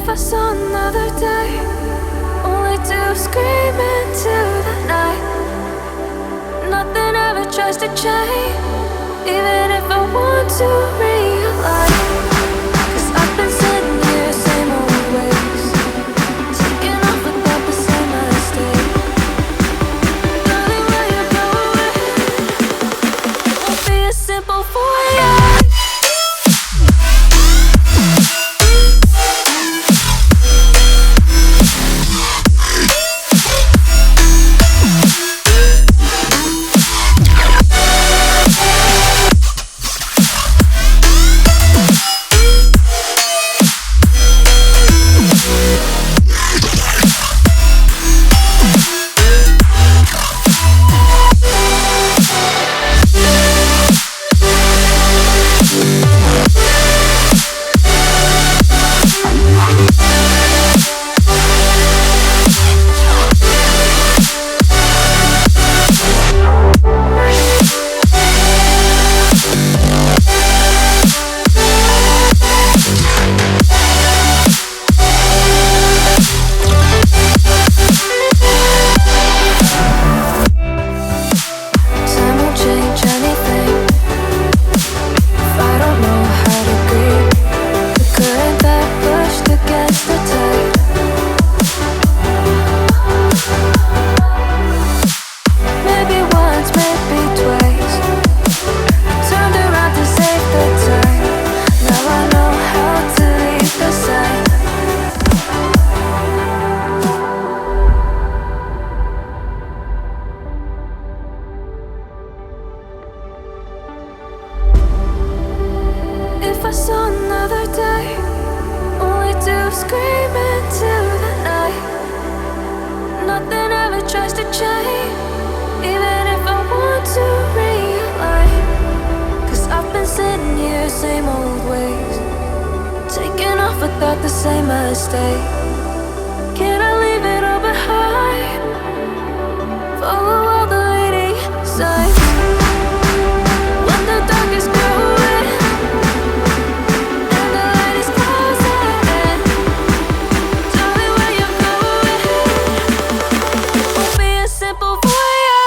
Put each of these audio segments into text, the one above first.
I saw another day, only to scream into the night. Nothing ever tries to change, even if I want to realize. 'Cause I've been sitting here, same old ways, taking off without the same mistake. Darling, where you going? It won't be as simple for you. If I saw another day, only to scream into the night. Nothing ever tries to change, even if I want to realize. 'Cause I've been sitting here, same old ways, taking off without the same mistake. Can I leave it all behind? Follow all the leading signs. When the dark is growing and the light is closing in, tell me where you're going. It won't be as simple for you.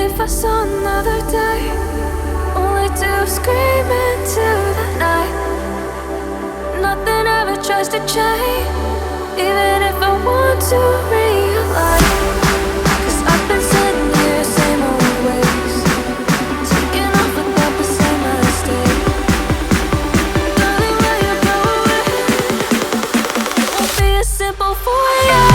If I saw another day, only to scream into the night. Nothing ever tries to change, even if I want to realize. 'Cause I've been sitting here, same old ways, taking off without the same mistake. Darling, where you going? It won't be as simple for you.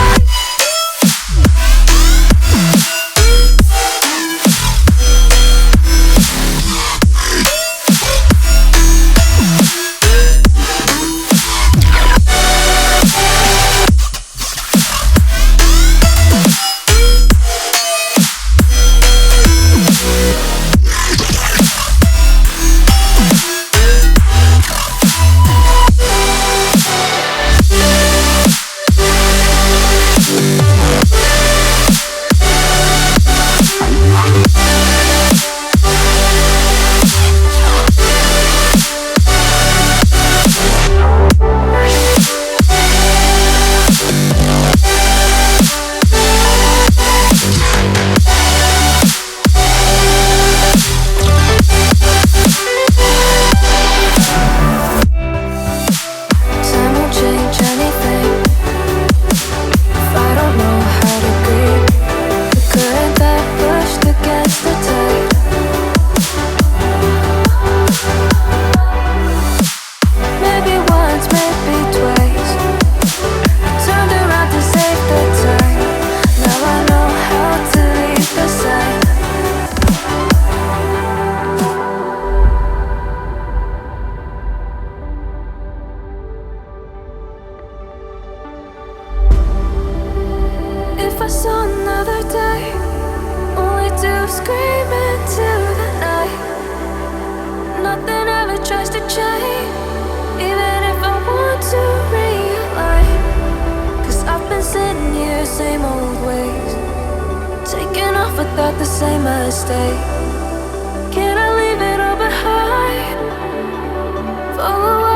if I saw another day, only to scream into the night. Nothing ever tries to change, even if I want to realign. 'Cause I've been sitting here, same old ways, taking off without the same mistake. Can I leave it all behind? Follow